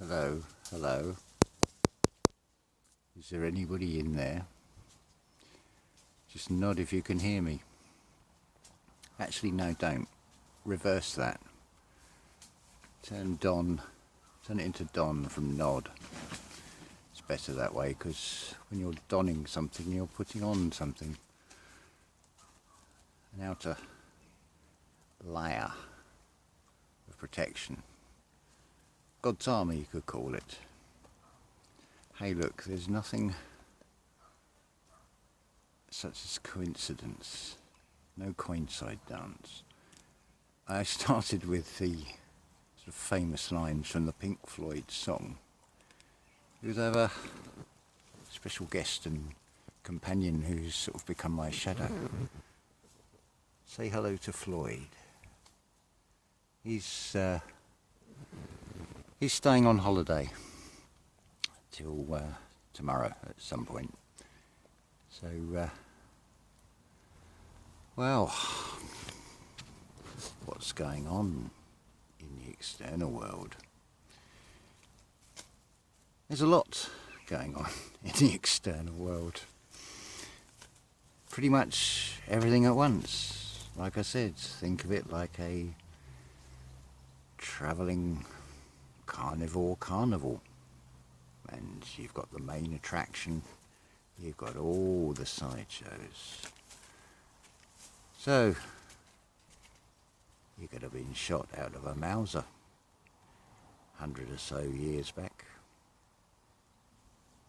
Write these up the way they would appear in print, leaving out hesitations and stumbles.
Hello, hello. Is there anybody in there? Just nod if you can hear me. Actually, no, don't. Reverse that. Turn it into Don from nod. It's better that way, because when you're donning something, you're putting on something. An outer layer of protection. God's armour, you could call it. Hey, look, there's nothing such as coincidence. No coincide dance. I started with the sort of famous lines from the Pink Floyd song. It was over a special guest and companion who's sort of become my shadow. Say hello to Floyd. He's staying on holiday till tomorrow at some point. So, well, what's going on in the external world? There's a lot going on in the external world. Pretty much everything at once. Like I said, think of it like a travelling carnival. And you've got the main attraction, you've got all the sideshows. So, you could have been shot out of a Mauser 100 or so years back.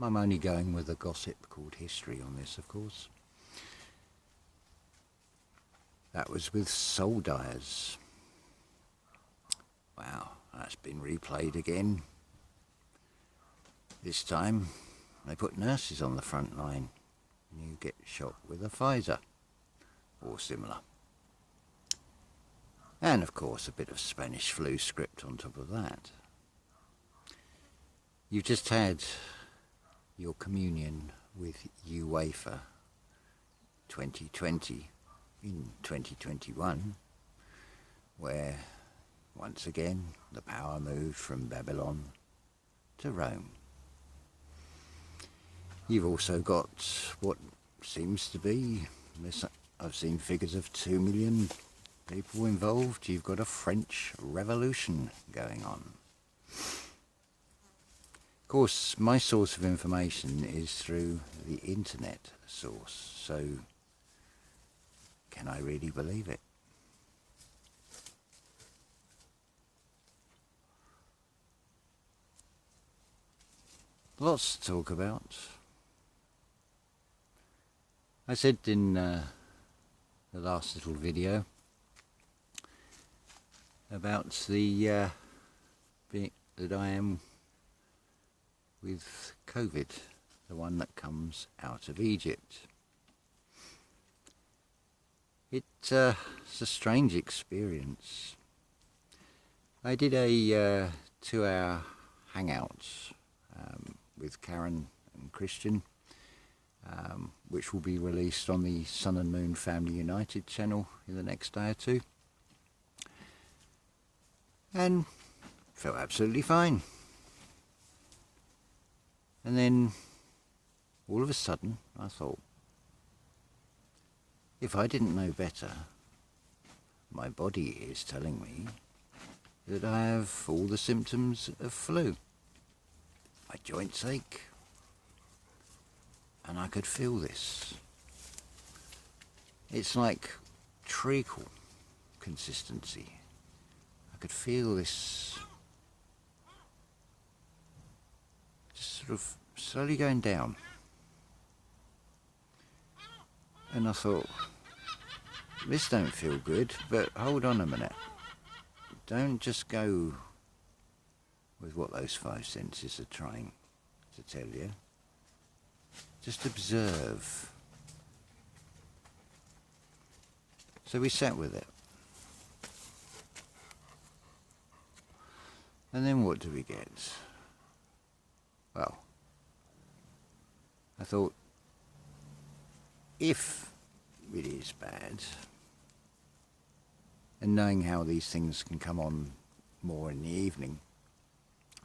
I'm only going with a gossip called history on this, of course. That was with Soul Dyers. Wow, that's been replayed again. This time, they put nurses on the front line, and you get shot with a Pfizer, or similar. And of course, a bit of Spanish flu script on top of that. You've just had your communion with UEFA 2020 in 2021, where, once again, the power moved from Babylon to Rome. You've also got what seems to be, I've seen figures of 2 million people involved. You've got a French Revolution going on. Of course, my source of information is through the internet source, so can I really believe it? Lots to talk about. I said in the last little video about the that I am with COVID, the one that comes out of Egypt. It's a strange experience. I did a 2-hour hangout with Karen and Christian, which will be released on the Sun and Moon Family United channel in the next day or two. And felt absolutely fine. And then, all of a sudden, I thought, if I didn't know better, my body is telling me that I have all the symptoms of flu. My joints ache, and I could feel this. It's like treacle consistency. I could feel this just sort of slowly going down. And I thought, this don't feel good, but hold on a minute. Don't just go with what those 5 senses are trying to tell you. Just observe. So we sat with it. And then what do we get? Well, I thought, if it is bad, and knowing how these things can come on more in the evening,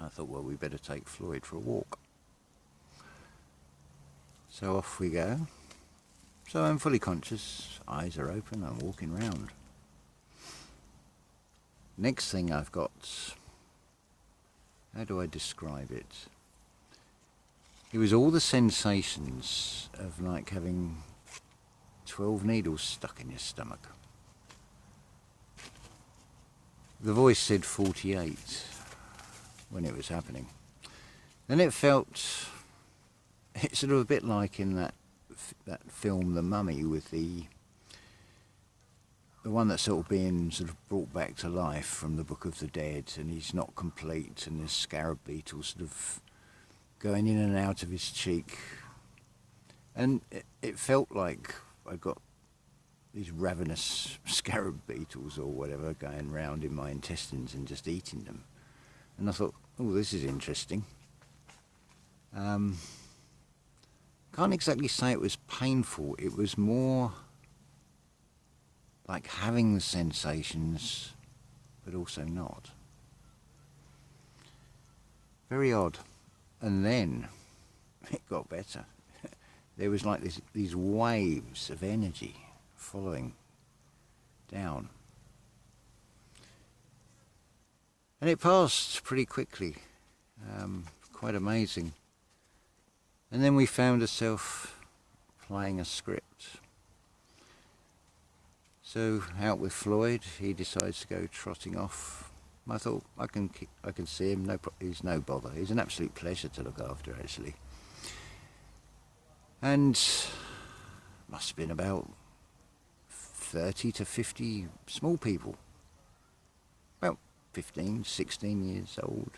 I thought, well, we better take Floyd for a walk. So off we go. So I'm fully conscious, eyes are open, I'm walking round. Next thing I've got, how do I describe it? It was all the sensations of like having 12 needles stuck in your stomach. The voice said 48 when it was happening. Then it felt, it's sort of a bit like in that film The Mummy, with the one that's sort of being sort of brought back to life from the Book of the Dead, and he's not complete, and there's scarab beetles sort of going in and out of his cheek. And it felt like I got these ravenous scarab beetles or whatever going round in my intestines and just eating them. And I thought, oh, this is interesting. Can't exactly say it was painful. It was more like having the sensations, but also not. Very odd. And then it got better. There was like these waves of energy following down. And it passed pretty quickly. Quite amazing. And then we found ourselves playing a script. So out with Floyd, he decides to go trotting off. I thought, I can see him, he's no bother. He's an absolute pleasure to look after, actually. And must have been about 30 to 50 small people, about 15, 16 years old.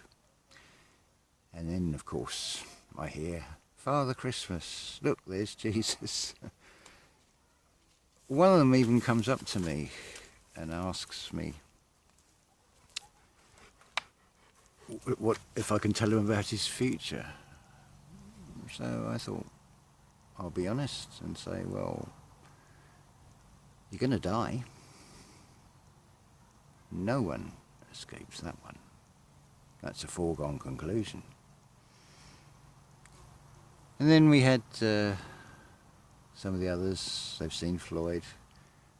And then, of course, I hear, Father Christmas, look, there's Jesus. One of them even comes up to me and asks me what if I can tell him about his future. So I thought, I'll be honest and say, well, you're going to die. No one escapes that one. That's a foregone conclusion. And then we had some of the others. They've seen Floyd.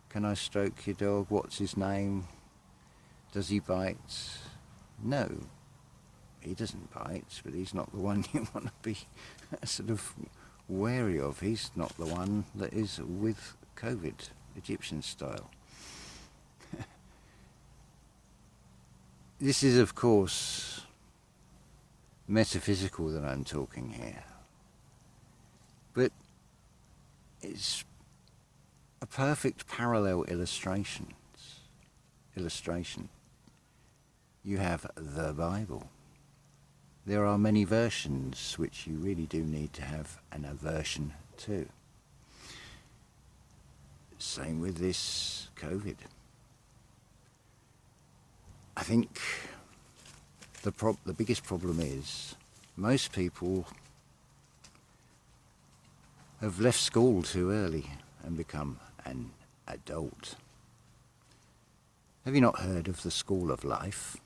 Can I stroke your dog? What's his name? Does he bite? No, he doesn't bite, but he's not the one you want to be sort of wary of. He's not the one that is with COVID, Egyptian style. This is, of course, metaphysical that I'm talking here. But it's a perfect parallel illustration. You have the Bible. There are many versions which you really do need to have an aversion to. Same with this COVID. I think the biggest problem is most people have left school too early and become an adult. Have you not heard of the school of life?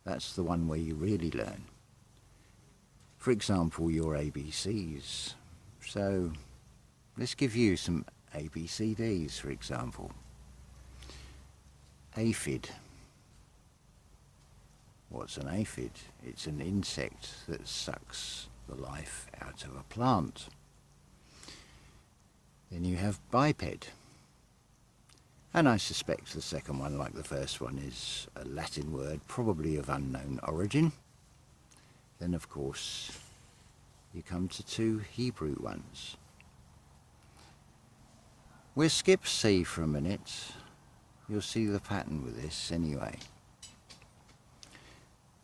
That's the one where you really learn. For example, your ABCs. So let's give you some ABCDs, for example. Aphid. What's an aphid? It's an insect that sucks the life out of a plant. Then you have biped. And I suspect the second one, like the first one, is a Latin word, probably of unknown origin. Then, of course, you come to two Hebrew ones. We'll skip C for a minute. You'll see the pattern with this anyway.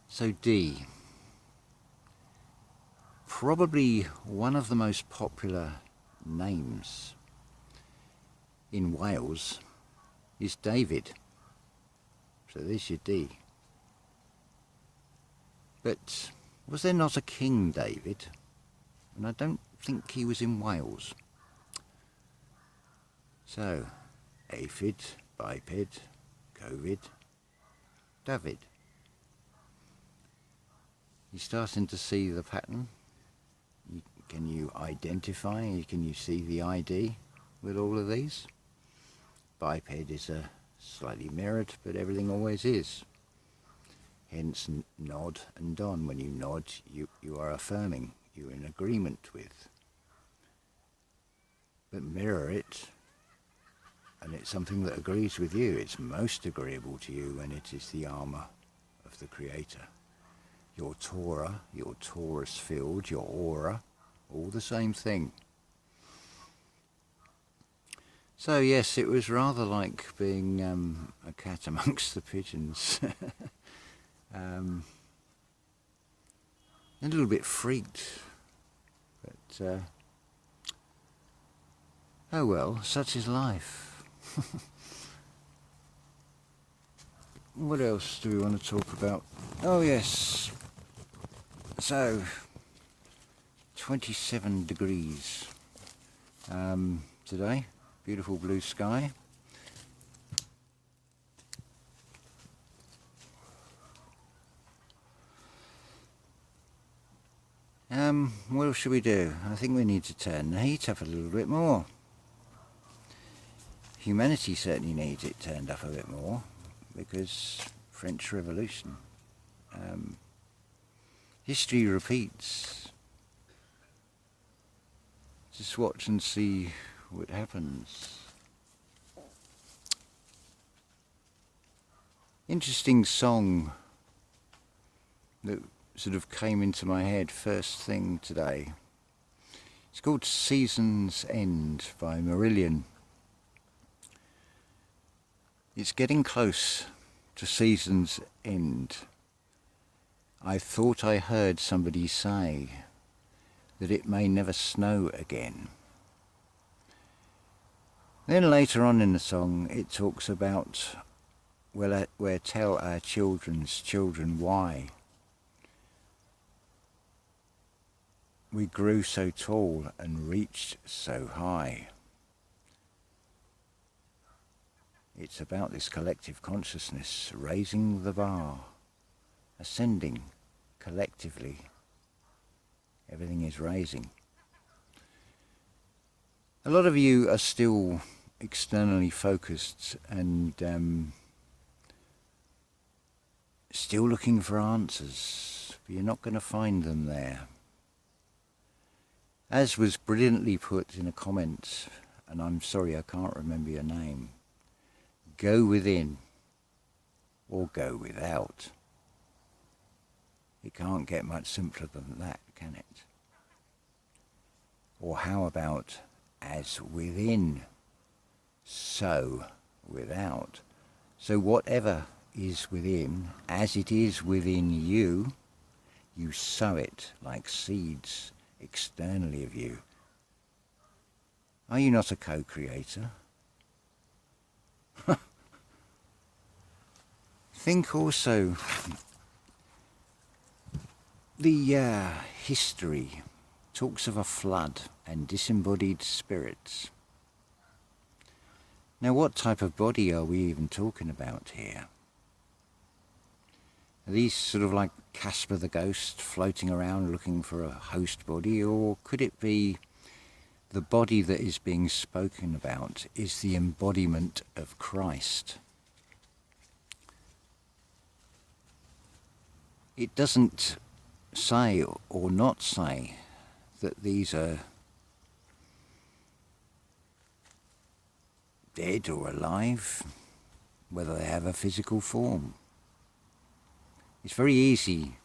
So D. Probably one of the most popular names in Wales is David. So there's your D. But was there not a King David? And I don't think he was in Wales. So, aphid, biped, COVID, David. You're starting to see the pattern. Can you identify? Can you see the ID with all of these? Biped is slightly mirrored, but everything always is. Hence nod and don. When you nod, you are affirming, you're in agreement with. But mirror it, and it's something that agrees with you. It's most agreeable to you when it is the armour of the Creator. Your Torah, your Taurus field, your aura, all the same thing. So yes, it was rather like being a cat amongst the pigeons. A little bit freaked, but oh well, such is life. What else do we want to talk about? Oh yes, so 27 degrees today, beautiful blue sky. What else should we do? I think we need to turn the heat up a little bit more. Humanity certainly needs it turned up a bit more, because French Revolution. History repeats. Just watch and see what happens. Interesting song that sort of came into my head first thing today. It's called Season's End by Marillion. It's getting close to season's end. I thought I heard somebody say that it may never snow again. Then later on in the song it talks about, we'll tell our children's children why we grew so tall and reached so high. It's about this collective consciousness raising the bar, ascending collectively. Everything is raising. A lot of you are still externally focused and still looking for answers, but you're not going to find them there. As was brilliantly put in a comment, and I'm sorry I can't remember your name, go within or go without. It can't get much simpler than that, can it? Or how about as within, so without? So whatever is within, as it is within you, you sow it like seeds externally of you. Are you not a co-creator? Think also the history talks of a flood and disembodied spirits. Now what type of body are we even talking about here? Are these sort of like Casper the Ghost floating around looking for a host body, or could it be the body that is being spoken about is the embodiment of Christ? It doesn't say or not say that these are dead or alive, whether they have a physical form. It's very easy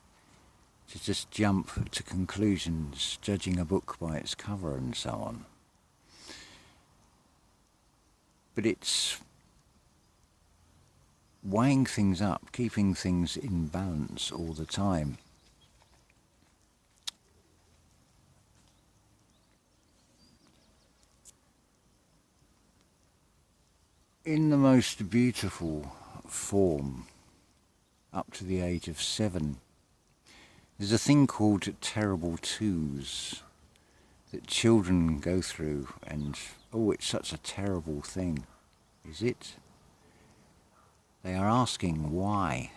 to just jump to conclusions, judging a book by its cover and so on. But it's weighing things up, keeping things in balance all the time. In the most beautiful form, up to the age of 7, there's a thing called terrible twos that children go through, and oh, it's such a terrible thing. Is it? They are asking why,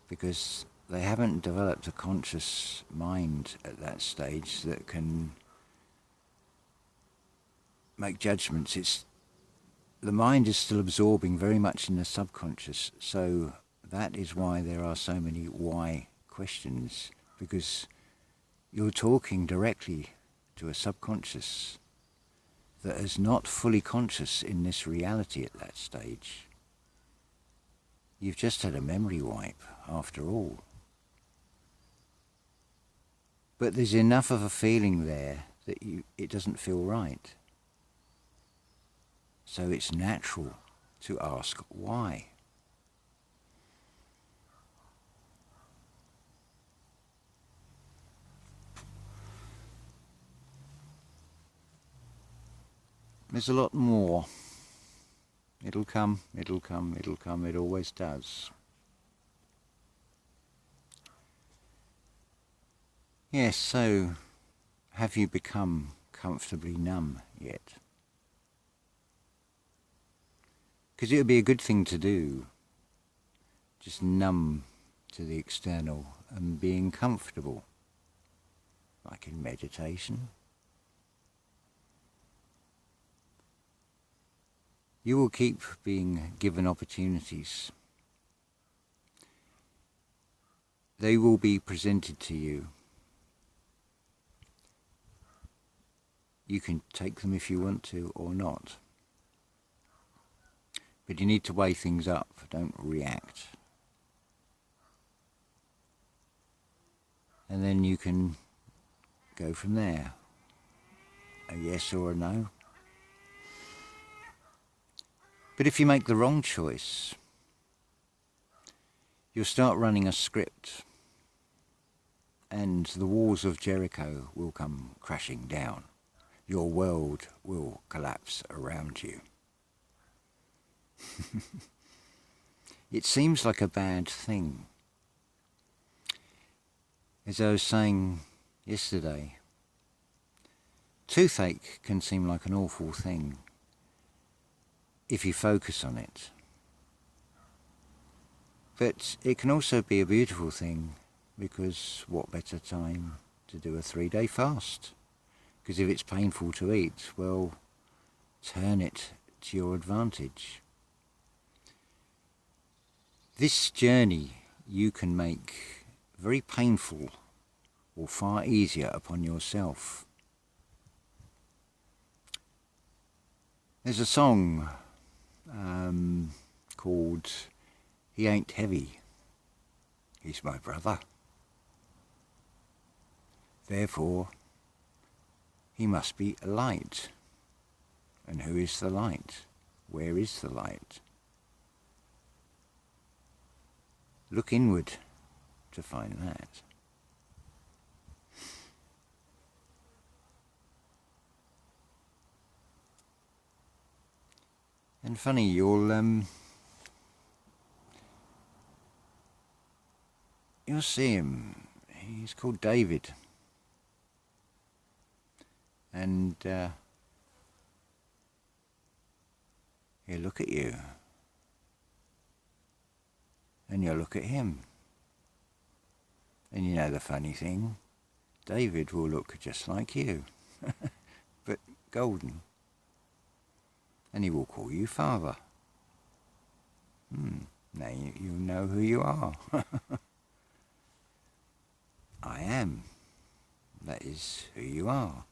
because they haven't developed a conscious mind at that stage that can make judgments. The mind is still absorbing very much in the subconscious, so that is why there are so many why questions, because you're talking directly to a subconscious that is not fully conscious in this reality at that stage. You've just had a memory wipe, after all. But there's enough of a feeling there that it doesn't feel right. So it's natural to ask why. There's a lot more. It'll come, it'll come, it'll come, it always does. Yes, so have you become comfortably numb yet? Because it would be a good thing to do, just numb to the external and being comfortable, like in meditation. You will keep being given opportunities. They will be presented to you. You can take them if you want to or not. But you need to weigh things up, don't react. And then you can go from there. A yes or a no. But if you make the wrong choice, you'll start running a script and the walls of Jericho will come crashing down. Your world will collapse around you. It seems like a bad thing. As I was saying yesterday, toothache can seem like an awful thing if you focus on it. But it can also be a beautiful thing, because what better time to do a 3-day fast? Because if it's painful to eat, well, turn it to your advantage. This journey you can make very painful or far easier upon yourself. There's a song called He Ain't Heavy, He's My Brother. Therefore, he must be light. And who is the light? Where is the light? Look inward to find that. And funny, you'll see him. He's called David. And he'll look at you. And you'll look at him. And you know the funny thing, David will look just like you, but golden. And he will call you father. Now you know who you are. I am. That is who you are,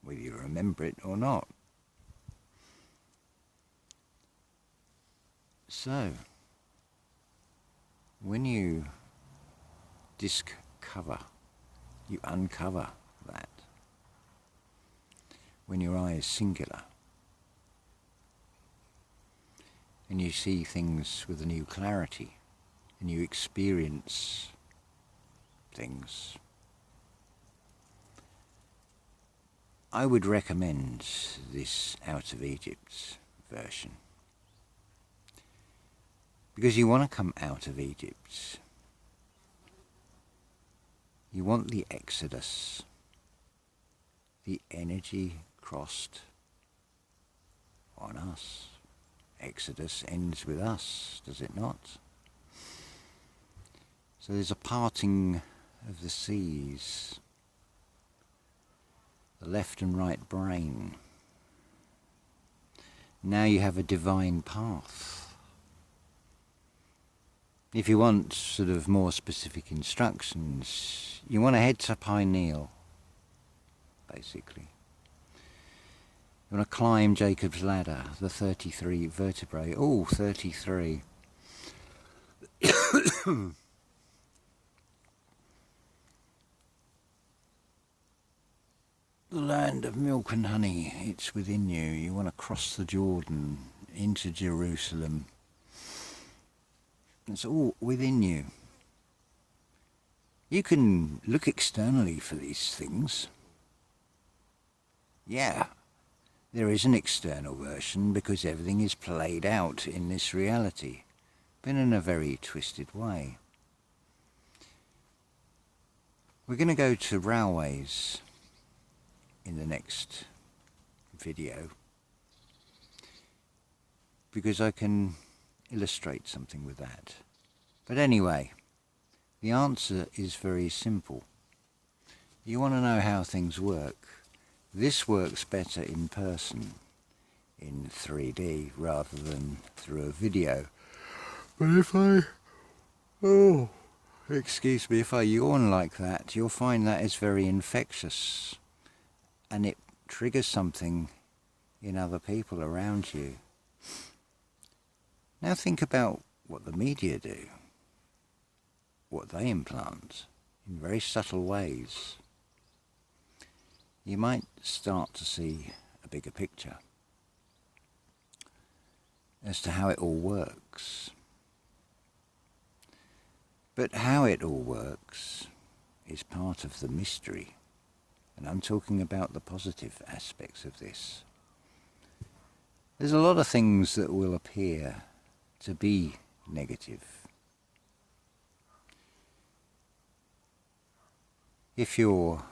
whether you remember it or not. So, when you discover, you uncover that. When your eye is singular, and you see things with a new clarity, and you experience things, I would recommend this Out of Egypt version. Because you want to come out of Egypt. You want the exodus. The energy crossed on us. Exodus ends with us, does it not? So there's a parting of the seas, the left and right brain. Now you have a divine path. If you want sort of more specific instructions, you want to head to pineal, basically. You want to climb Jacob's ladder, the 33 vertebrae. Oh, 33. The land of milk and honey, it's within you. You want to cross the Jordan into Jerusalem. It's all within you. You can look externally for these things. Yeah, there is an external version because everything is played out in this reality, but in a very twisted way. We're going to go to railways in the next video because I can illustrate something with that. But anyway, the answer is very simple. You want to know how things work. This works better in person, in 3D, rather than through a video. But if if I yawn like that, you'll find that is very infectious. And it triggers something in other people around you. Now think about what the media do, what they implant in very subtle ways. You might start to see a bigger picture as to how it all works. But how it all works is part of the mystery. And I'm talking about the positive aspects of this. There's a lot of things that will appear to be negative. If you're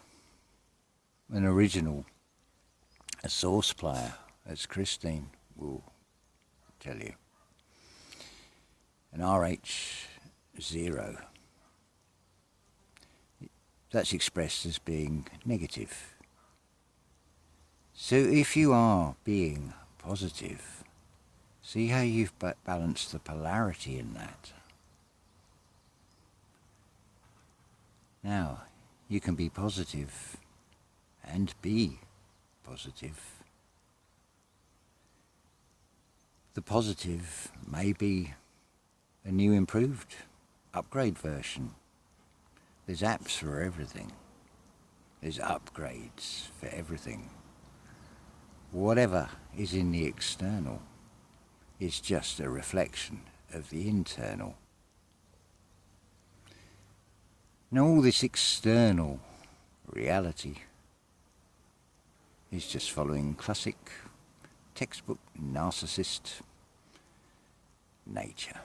an original, a source player, as Christine will tell you, an RH0, that's expressed as being negative. So if you are being positive, see how you've balanced the polarity in that. Now, you can be positive and be positive. The positive may be a new improved upgrade version. There's apps for everything. There's upgrades for everything. Whatever is in the external is just a reflection of the internal. Now all this external reality is just following classic textbook narcissist nature.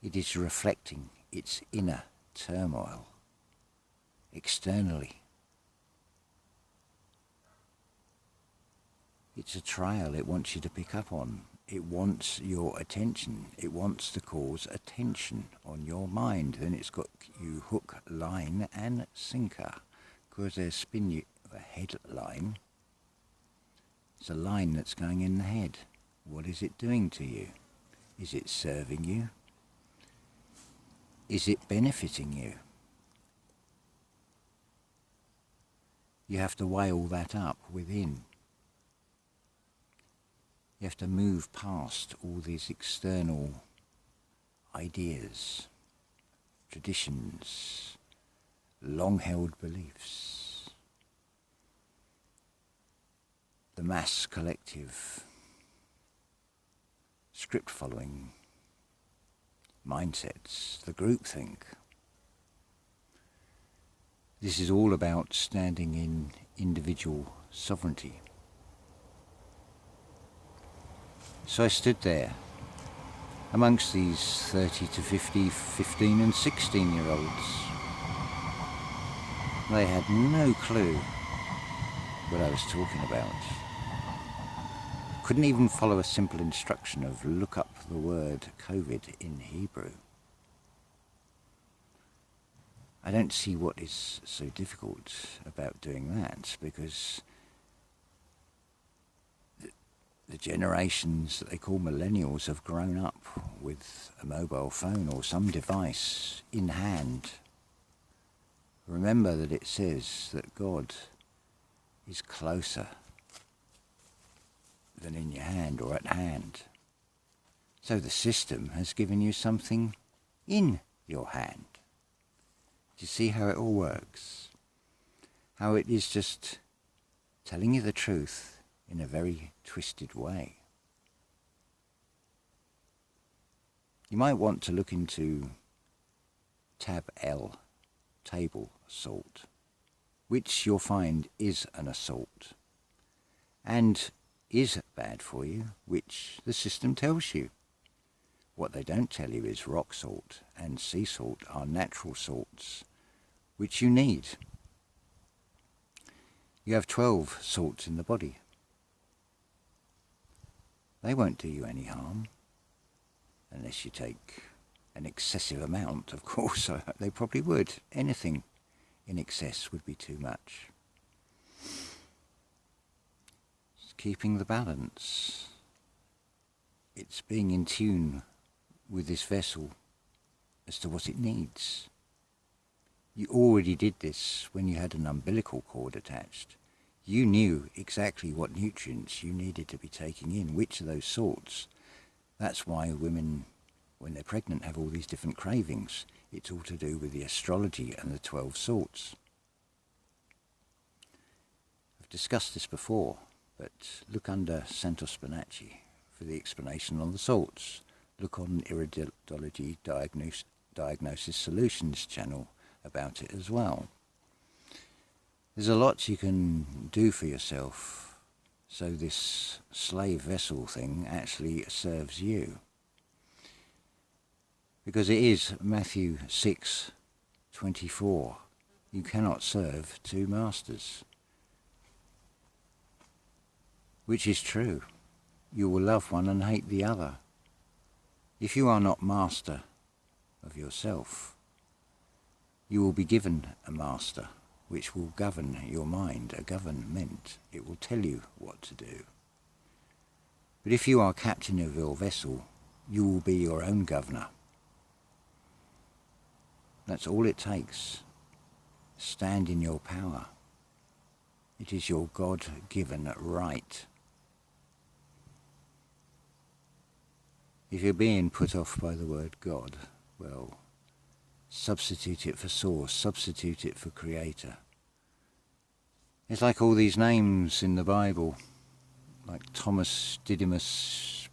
It is reflecting its inner turmoil externally. It's a trail it wants you to pick up on. It wants your attention. It wants to cause attention on your mind. Then it's got you hook, line and sinker. Because there's spin you a headline. It's a line that's going in the head. What is it doing to you? Is it serving you? Is it benefiting you? You have to weigh all that up within. You have to move past all these external ideas, traditions, long-held beliefs. The mass collective, script-following mindsets, the groupthink. This is all about standing in individual sovereignty. So I stood there amongst these 30 to 50, 15 and 16-year-olds. They had no clue what I was talking about. Couldn't even follow a simple instruction of look up the word COVID in Hebrew. I don't see what is so difficult about doing that, because the generations that they call millennials have grown up with a mobile phone or some device in hand. Remember that it says that God is closer than in your hand or at hand. So the system has given you something in your hand. Do you see how it all works? How it is just telling you the truth in a very twisted way. You might want to look into tab L, table assault, which you'll find is an assault and is bad for you, which the system tells you. What they don't tell you is rock salt and sea salt are natural salts which you need. You have 12 salts in the body. They won't do you any harm, unless you take an excessive amount, of course. They probably would. Anything in excess would be too much. It's keeping the balance. It's being in tune with this vessel as to what it needs. You already did this when you had an umbilical cord attached. You knew exactly what nutrients you needed to be taking in, which of those salts. That's why women, when they're pregnant, have all these different cravings. It's all to do with the astrology and the 12 salts. I've discussed this before, but look under Santo Spinaci for the explanation on the salts. Look on Iridology Diagnosis Solutions channel about it as well. There's a lot you can do for yourself, so this slave vessel thing actually serves you. Because it is Matthew 6:24. You cannot serve two masters. Which is true. You will love one and hate the other. If you are not master of yourself, you will be given a master which will govern your mind, a government. It will tell you what to do. But if you are captain of your vessel, you will be your own governor. That's all it takes. Stand in your power. It is your God-given right. If you're being put off by the word God, well, substitute it for source, substitute it for creator. It's like all these names in the Bible, like Thomas, Didymus,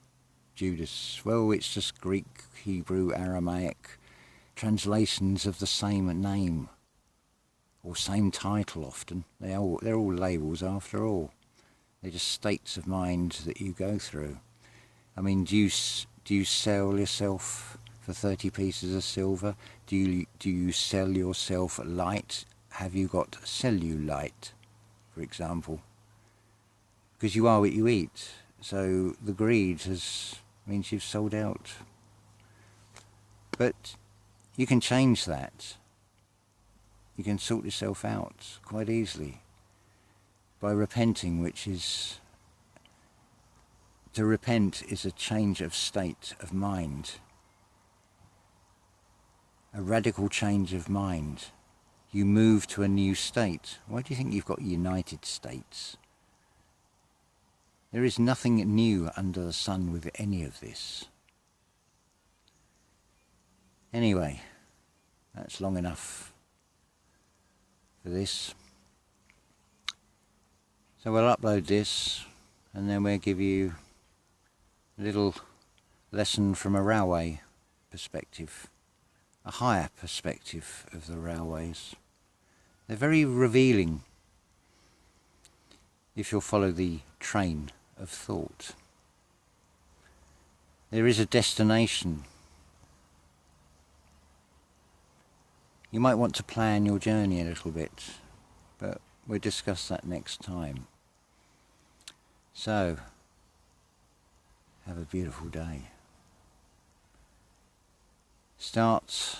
Judas. Well, it's just Greek, Hebrew, Aramaic translations of the same name or same title often. They're all labels after all. They're just states of mind that you go through. I mean, do you sell yourself for 30 pieces of silver? Do you sell yourself light? Have you got cellulite, for example? Because you are what you eat. So the greed means you've sold out. But you can change that. You can sort yourself out quite easily by repenting, which is... To repent is a change of state of mind. A radical change of mind. You move to a new state. Why do you think you've got United States? There is nothing new under the sun with any of this. Anyway, that's long enough for this. So we'll upload this and then we'll give you a little lesson from a railway perspective, a higher perspective of the railways. They're very revealing if you'll follow the train of thought. There is a destination. You might want to plan your journey a little bit, but we'll discuss that next time. So, have a beautiful day. Start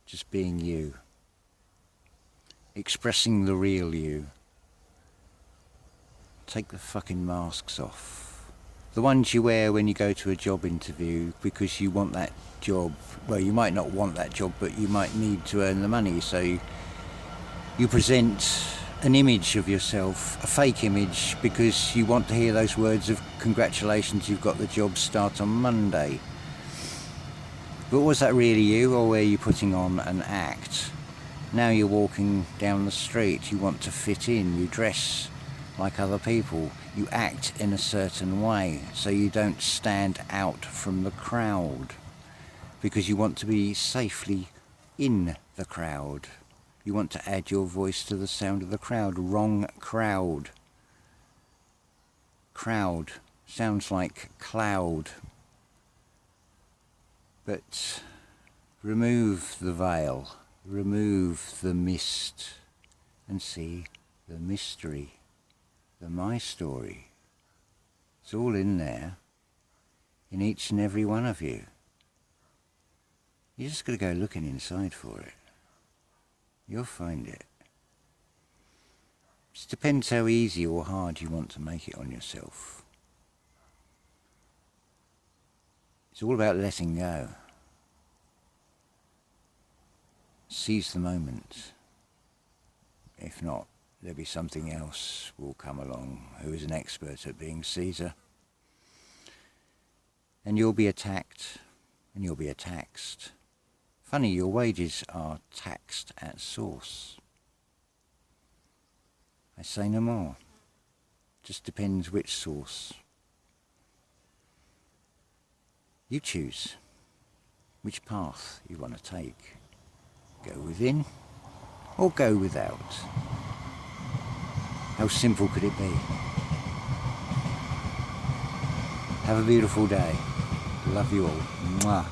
just being you, expressing the real you. Take the fucking masks off. The ones you wear when you go to a job interview because you want that job. Well, you might not want that job, but you might need to earn the money, so you present an image of yourself, a fake image, because you want to hear those words of congratulations, you've got the job, start on Monday. But was that really you, or were you putting on an act? Now you're walking down the street, you want to fit in, you dress like other people, you act in a certain way so you don't stand out from the crowd, because you want to be safely in the crowd. You want to add your voice to the sound of the crowd. Wrong crowd. Crowd sounds like cloud. But remove the veil, remove the mist, and see the mystery, the my story. It's all in there, in each and every one of you. You just got to go looking inside for it. You'll find it. It depends how easy or hard you want to make it on yourself. It's all about letting go. Seize the moment. If not, there'll be something else will come along who is an expert at being Caesar. And you'll be attacked, and you'll be taxed. Funny, your wages are taxed at source. I say no more. Just depends which source. You choose which path you want to take. Go within or go without. How simple could it be? Have a beautiful day. Love you all. Mwah.